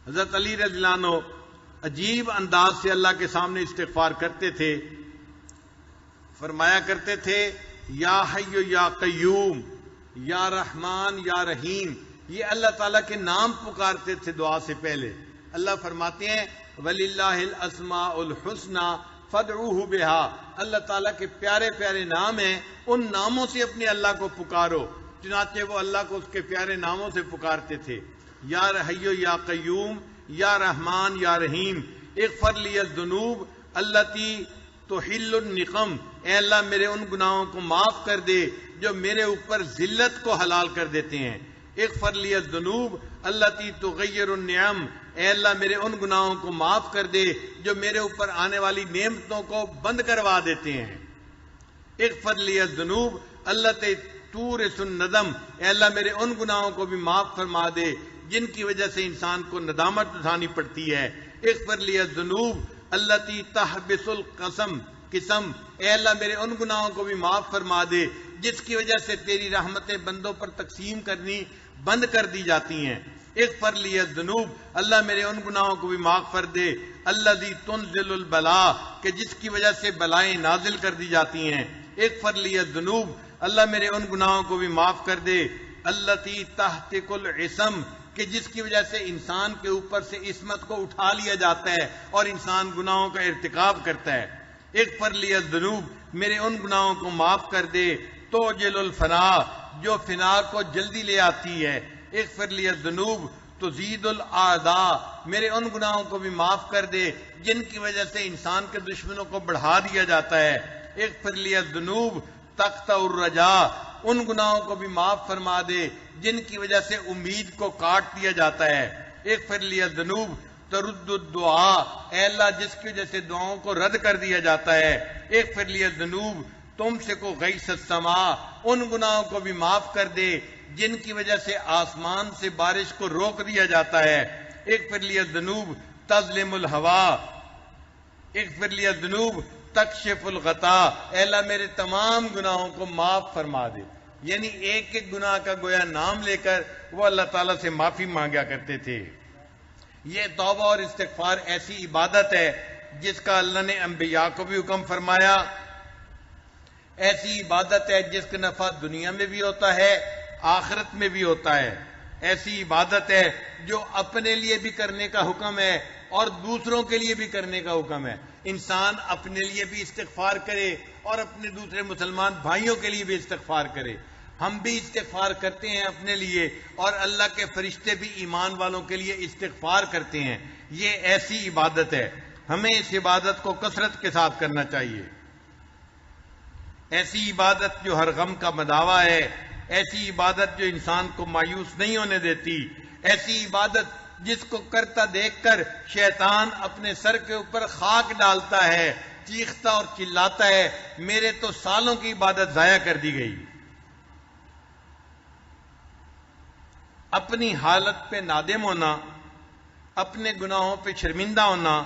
حضرت علی رضی اللہ عنہ عجیب انداز سے اللہ کے سامنے استغفار کرتے تھے. فرمایا کرتے تھے یا حی یا قیوم یا رحمان یا رحیم. یہ اللہ تعالیٰ کے نام پکارتے تھے دعا سے پہلے. اللہ فرماتے ہیں وَلِلَّهِ الْأَسْمَاءُ الْحُسْنَى فَادْعُوهُ بِهَا. اللہ تعالیٰ کے پیارے پیارے نام ہیں, ان ناموں سے اپنے اللہ کو پکارو. چنانچہ وہ اللہ کو اس کے پیارے ناموں سے پکارتے تھے. یا حی یا قیوم یا رحمان یا رحیم. اغفر لی الذنوب التی تحل النقم. اے اللہ میرے ان گناہوں کو معاف کر دے جو میرے اوپر ذلت کو حلال کر دیتے ہیں. اغفر لی الذنوب التی تغیر النعم. اے اللہ میرے ان گناہوں کو معاف کر دے جو میرے اوپر آنے والی نعمتوں کو بند کروا دیتے ہیں. اغفر لی الذنوب التی تورث الندم. اے اللہ میرے ان گناہوں کو بھی معاف فرما دے جن کی وجہ سے انسان کو ندامت اٹھانی پڑتی ہے. اغفر لی الذنوب التی تحبس القسم. اے اللہ میرے ان گناہوں کو بھی معاف فرما دے جس کی وجہ سے تیری رحمتیں بندوں پر تقسیم کرنی بند کر دی جاتی ہیں. اغفر لی الذنوب. اللہ میرے ان گناہوں کو بھی معاف کر دے الذی تنزل البلاء, کہ جس کی وجہ سے بلائیں نازل کر دی جاتی ہیں. اغفر لی الذنوب. اللہ میرے ان گناہوں کو بھی معاف کر دے التی تحتک العصم, کہ جس کی وجہ سے انسان کے اوپر سے عصمت کو اٹھا لیا جاتا ہے اور انسان گناہوں کا ارتکاب کرتا ہے. اغفر لی الذنوب. میرے ان گناہوں کو معاف کر دے توجل الفنا, جو فنا کو جلدی لے آتی ہے. اغفر لی الذنوب تزید الاعداء. میرے ان گناہوں کو بھی معاف کر دے جن کی وجہ سے انسان کے دشمنوں کو بڑھا دیا جاتا ہے. اغفر لی الذنوب تقطع الرجاء. ان گناہوں کو بھی معاف فرما دے جن کی وجہ سے امید کو کاٹ دیا جاتا ہے. اغفر لی الذنوب ترد الدعاء. اے اللہ جس کی وجہ سے دعاؤں کو رد کر دیا جاتا ہے. اغفر لی الذنوب تمسک غیث السماء. ان گناہوں کو بھی معاف کر دے جن کی وجہ سے آسمان سے بارش کو روک دیا جاتا ہے. اغفر لی الذنوب تظلم الہوا. اغفر لی الذنوب تکشف الغطا. اے اللہ میرے تمام گناہوں کو معاف فرما دے. یعنی ایک ایک گناہ کا گویا نام لے کر وہ اللہ تعالیٰ سے معافی مانگا کرتے تھے. یہ توبہ اور استغفار ایسی عبادت ہے جس کا اللہ نے انبیاء کو بھی حکم فرمایا. ایسی عبادت ہے جس کا نفع دنیا میں بھی ہوتا ہے آخرت میں بھی ہوتا ہے. ایسی عبادت ہے جو اپنے لیے بھی کرنے کا حکم ہے اور دوسروں کے لیے بھی کرنے کا حکم ہے. انسان اپنے لیے بھی استغفار کرے اور اپنے دوسرے مسلمان بھائیوں کے لیے بھی استغفار کرے. ہم بھی استغفار کرتے ہیں اپنے لیے اور اللہ کے فرشتے بھی ایمان والوں کے لیے استغفار کرتے ہیں. یہ ایسی عبادت ہے, ہمیں اس عبادت کو کثرت کے ساتھ کرنا چاہیے. ایسی عبادت جو ہر غم کا مداوا ہے, ایسی عبادت جو انسان کو مایوس نہیں ہونے دیتی, ایسی عبادت جس کو کرتا دیکھ کر شیطان اپنے سر کے اوپر خاک ڈالتا ہے, چیختا اور چلاتا ہے میرے تو سالوں کی عبادت ضائع کر دی گئی. اپنی حالت پہ نادم ہونا, اپنے گناہوں پہ شرمندہ ہونا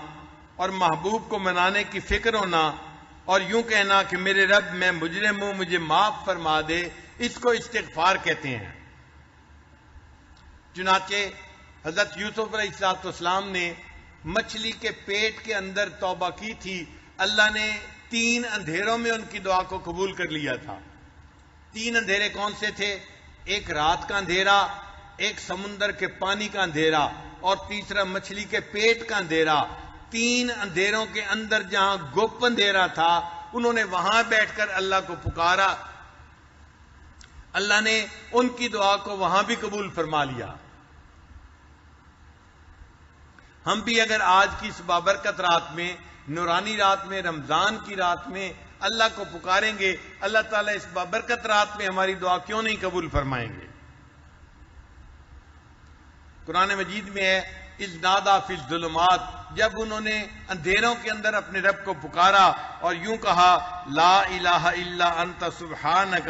اور محبوب کو منانے کی فکر ہونا اور یوں کہنا کہ میرے رب میں مجرم ہوں مجھے معاف فرما دے, اس کو استغفار کہتے ہیں. چنانچہ حضرت یوسف علیہ السلام نے مچھلی کے پیٹ کے اندر توبہ کی تھی. اللہ نے 3 اندھیروں میں ان کی دعا کو قبول کر لیا تھا. 3 اندھیرے کون سے تھے؟ ایک رات کا اندھیرا, ایک سمندر کے پانی کا اندھیرا اور تیسرا مچھلی کے پیٹ کا اندھیرا. 3 اندھیروں کے اندر جہاں گپ اندھیرا تھا انہوں نے وہاں بیٹھ کر اللہ کو پکارا. اللہ نے ان کی دعا کو وہاں بھی قبول فرما لیا. ہم بھی اگر آج کی اس بابرکت رات میں, نورانی رات میں, رمضان کی رات میں اللہ کو پکاریں گے, اللہ تعالیٰ اس بابرکت رات میں ہماری دعا کیوں نہیں قبول فرمائیں گے؟ قرآن مجید میں ہے اذ نادا فی الظلمات, جب انہوں نے اندھیروں کے اندر اپنے رب کو پکارا اور یوں کہا لا الہ الا انت سبحانک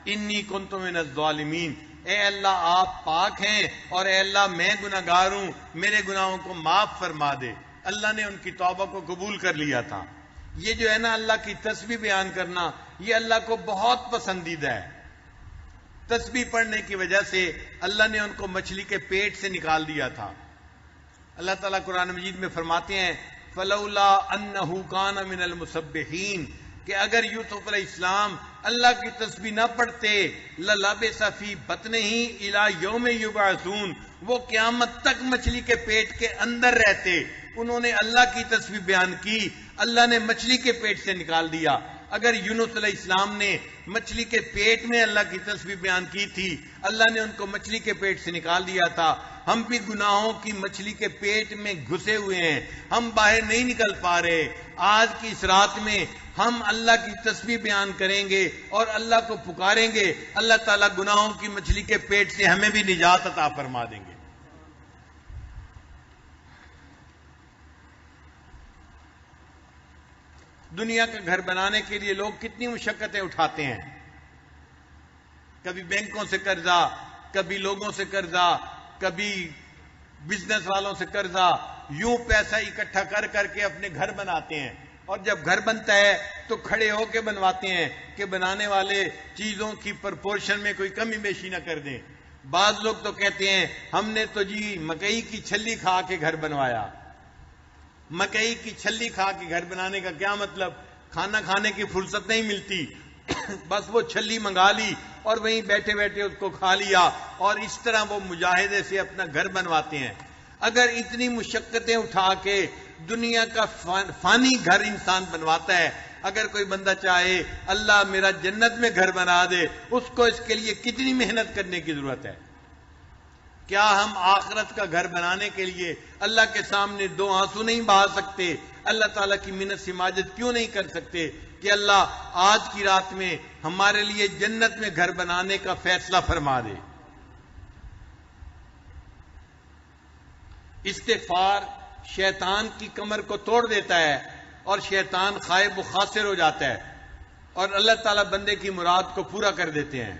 انی کنت من الظالمین. اے اللہ آپ پاک ہیں اور اے اللہ میں گناہگار ہوں, میرے گناہوں کو معاف فرما دے. اللہ نے ان کی توبہ کو قبول کر لیا تھا. یہ جو ہے نا اللہ کی تسبیح بیان کرنا, یہ اللہ کو بہت پسندیدہ ہے. تسبیح پڑھنے کی وجہ سے اللہ نے ان کو مچھلی کے پیٹ سے نکال دیا تھا. اللہ تعالیٰ قرآن مجید میں فرماتے ہیں فلولا انہ کان من المسبحین کہ اگر یوسف علیہ السلام اللہ کی تسبیح نہ پڑھتے للبث فی بطنہ الی یوم یبعثون وہ قیامت تک مچھلی کے پیٹ کے اندر رہتے. انہوں نے اللہ کی تسبیح بیان کی, اللہ نے مچھلی کے پیٹ سے نکال دیا. اگر یونس علیہ السلام نے مچھلی کے پیٹ میں اللہ کی تسبیح بیان کی تھی, اللہ نے ان کو مچھلی کے پیٹ سے نکال دیا تھا. ہم بھی گناہوں کی مچھلی کے پیٹ میں گھسے ہوئے ہیں, ہم باہر نہیں نکل پا رہے. آج کی اس رات میں ہم اللہ کی تسبیح بیان کریں گے اور اللہ کو پکاریں گے, اللہ تعالیٰ گناہوں کی مچھلی کے پیٹ سے ہمیں بھی نجات عطا فرما دیں گے. دنیا کا گھر بنانے کے لیے لوگ کتنی مشقتیں اٹھاتے ہیں, کبھی بینکوں سے قرضہ, کبھی لوگوں سے قرضہ, کبھی بزنس والوں سے قرضہ, یوں پیسہ اکٹھا کر کر کے اپنے گھر بناتے ہیں. اور جب گھر بنتا ہے تو کھڑے ہو کے بنواتے ہیں کہ بنانے والے چیزوں کی پرپورشن میں کوئی کمی بیشی نہ کر دیں. بعض لوگ تو کہتے ہیں ہم نے تو جی مکئی کی چھلی کھا کے گھر بنوایا. مکئی کی چھلی کھا کے گھر بنانے کا کیا مطلب؟ کھانا کھانے کی فرصت نہیں ملتی, بس وہ چھلی منگا لی اور وہیں بیٹھے بیٹھے اس کو کھا لیا, اور اس طرح وہ مجاہدے سے اپنا گھر بنواتے ہیں. اگر اتنی مشقتیں اٹھا کے دنیا کا فانی گھر انسان بنواتا ہے, اگر کوئی بندہ چاہے اللہ میرا جنت میں گھر بنا دے, اس کو اس کے لیے کتنی محنت کرنے کی ضرورت ہے. کیا ہم آخرت کا گھر بنانے کے لیے اللہ کے سامنے دو آنسو نہیں بہا سکتے؟ اللہ تعالیٰ کی منت سماجت کیوں نہیں کر سکتے کہ اللہ آج کی رات میں ہمارے لیے جنت میں گھر بنانے کا فیصلہ فرما دے؟ استغفار شیطان کی کمر کو توڑ دیتا ہے اور شیطان خائب و خاسر ہو جاتا ہے, اور اللہ تعالیٰ بندے کی مراد کو پورا کر دیتے ہیں.